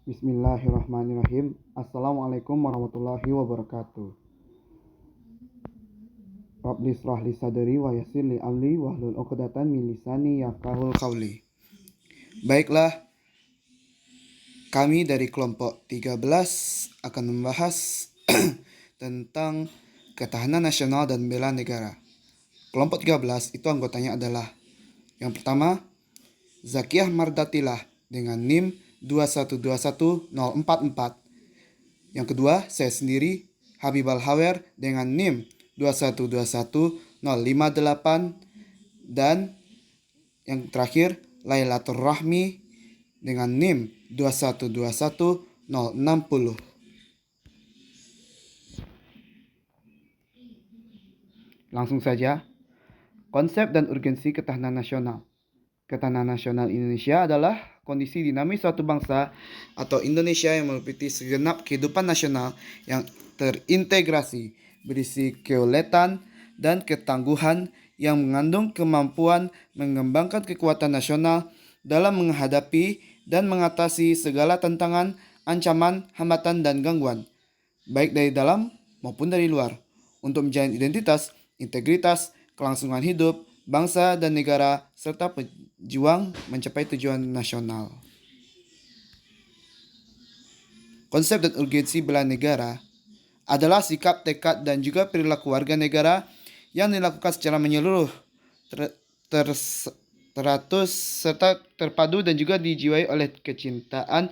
Bismillahirrahmanirrahim. Assalamualaikum warahmatullahi wabarakatuh. Rabbi shrah li sadri wa yassir li amri wahlul 'uqdatam min lisani yafqahul qawli. Baiklah, kami dari kelompok 13 akan membahas tentang ketahanan nasional dan bela negara. Kelompok 13 itu anggotanya adalah yang pertama Zakiyah Mardatilah dengan NIM 2121044. Yang kedua, saya sendiri Habib Al-Hawer dengan NIM 2121058. Dan yang terakhir, Lailatul Rahmi dengan NIM 2121060. Langsung saja, konsep dan urgensi ketahanan nasional. Ketahanan nasional Indonesia adalah kondisi dinamis suatu bangsa atau Indonesia yang meliputi segenap kehidupan nasional yang terintegrasi, berisi kedaulatan dan ketangguhan yang mengandung kemampuan mengembangkan kekuatan nasional dalam menghadapi dan mengatasi segala tantangan, ancaman, hambatan, dan gangguan, baik dari dalam maupun dari luar, untuk menjalin identitas, integritas, kelangsungan hidup, bangsa dan negara, serta berjuang mencapai tujuan nasional. Konsep dan urgensi bela negara adalah sikap, tekad, dan juga perilaku warga negara yang dilakukan secara menyeluruh, teratur serta terpadu dan juga dijiwai oleh kecintaan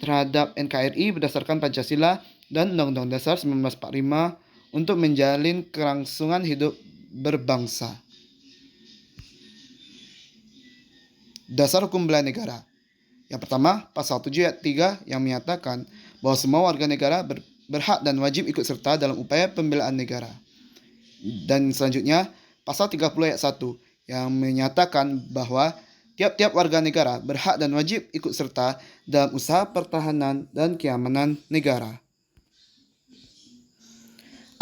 terhadap NKRI berdasarkan Pancasila dan Undang-Undang Dasar 1945 untuk menjalin kelangsungan hidup berbangsa. Dasar hukum bela negara. Yang pertama, pasal 7 ayat 3 yang menyatakan bahwa semua warga negara berhak dan wajib ikut serta dalam upaya pembelaan negara. Dan selanjutnya, pasal 30 ayat 1 yang menyatakan bahwa tiap-tiap warga negara berhak dan wajib ikut serta dalam usaha pertahanan dan keamanan negara.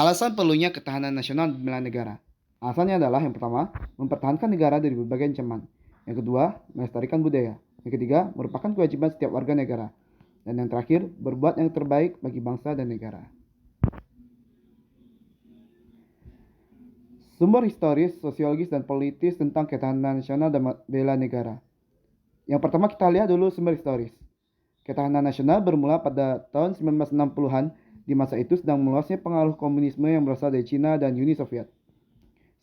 Alasan perlunya ketahanan nasional dan bela negara. Alasannya adalah yang pertama, mempertahankan negara dari berbagai ancaman. Yang kedua, melestarikan budaya. Yang ketiga, merupakan kewajiban setiap warga negara. Dan yang terakhir, berbuat yang terbaik bagi bangsa dan negara. Sumber historis, sosiologis, dan politis tentang ketahanan nasional dan bela negara. Yang pertama kita lihat dulu sumber historis. Ketahanan nasional bermula pada tahun 1960-an. Di masa itu sedang meluasnya pengaruh komunisme yang berasal dari Cina dan Uni Soviet.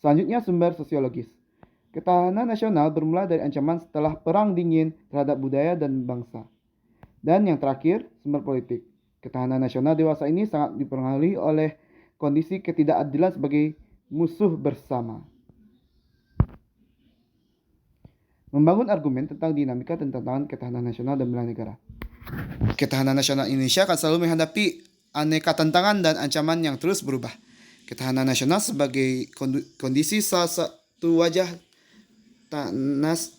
Selanjutnya sumber sosiologis. Ketahanan nasional bermula dari ancaman setelah Perang Dingin terhadap budaya dan bangsa. Dan yang terakhir, sumber politik. Ketahanan nasional dewasa ini sangat dipengaruhi oleh kondisi ketidakadilan sebagai musuh bersama. Membangun argumen tentang dinamika tantangan ketahanan nasional dan bela negara. Ketahanan nasional Indonesia akan selalu menghadapi aneka tantangan dan ancaman yang terus berubah. Ketahanan nasional sebagai kondisi salah satu wajah Tanas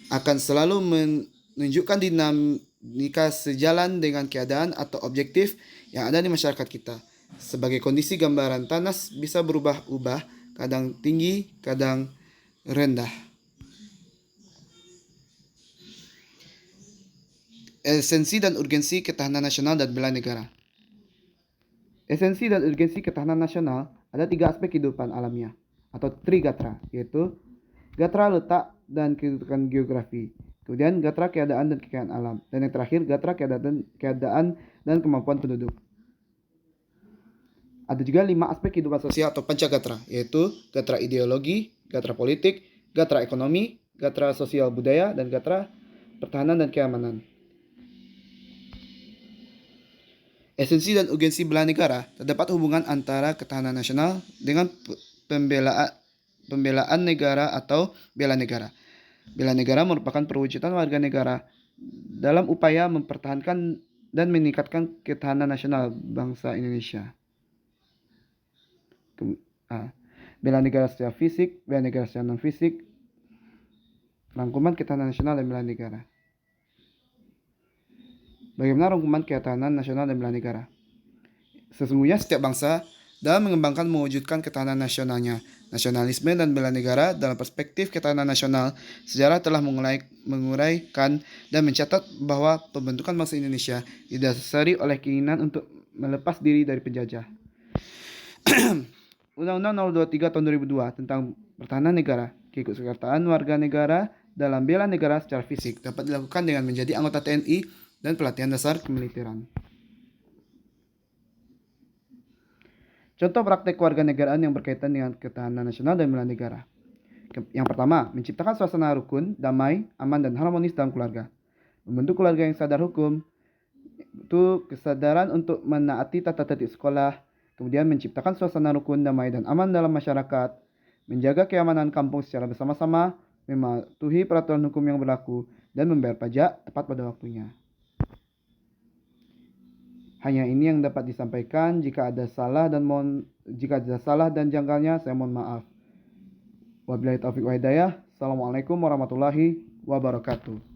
akan selalu menunjukkan dinamika sejalan dengan keadaan atau objektif yang ada di masyarakat kita. Sebagai kondisi gambaran, Tanas bisa berubah-ubah, kadang tinggi, kadang rendah. Esensi dan urgensi ketahanan nasional dan bela negara. Esensi dan urgensi ketahanan nasional ada 3 aspek kehidupan alamiah atau Trigatra, yaitu Gatra letak dan kedudukan geografi, kemudian gatra keadaan dan kekayaan alam, dan yang terakhir gatra keadaan dan kemampuan penduduk. Ada juga 5 aspek kehidupan sosial atau pancagatra, yaitu gatra ideologi, gatra politik, gatra ekonomi, gatra sosial budaya, dan gatra pertahanan dan keamanan. Esensi dan urgensi bela negara. Terdapat hubungan antara ketahanan nasional dengan pembelaan negara atau bela negara. Bela negara merupakan perwujudan warga negara dalam upaya mempertahankan dan meningkatkan ketahanan nasional bangsa Indonesia. Bela negara secara fisik, bela negara secara non-fisik, rangkuman ketahanan nasional dan bela negara. Bagaimana rangkuman ketahanan nasional dan bela negara? Sesungguhnya setiap bangsa dalam mengembangkan mewujudkan ketahanan nasionalnya nasionalisme dan bela negara. Dalam perspektif ketahanan nasional, sejarah telah menguraikan dan mencatat bahwa pembentukan bangsa Indonesia didasari oleh keinginan untuk melepas diri dari penjajah. Undang-Undang Nomor 23 Tahun 2002 tentang Pertahanan Negara, keikutsertaan warga negara dalam bela negara secara fisik dapat dilakukan dengan menjadi anggota TNI dan pelatihan dasar kemiliteran. Contoh praktek kewarganegaraan yang berkaitan dengan ketahanan nasional dan bela negara. Yang pertama, menciptakan suasana rukun, damai, aman, dan harmonis dalam keluarga. Membentuk keluarga yang sadar hukum, itu kesadaran untuk menaati tata tertib sekolah, kemudian menciptakan suasana rukun, damai, dan aman dalam masyarakat, menjaga keamanan kampung secara bersama-sama, mematuhi peraturan hukum yang berlaku, dan membayar pajak tepat pada waktunya. Hanya ini yang dapat disampaikan. Jika ada salah dan janggalnya, saya mohon maaf. Wabillahi taufiq wa hidayah. Assalamualaikum warahmatullahi wabarakatuh.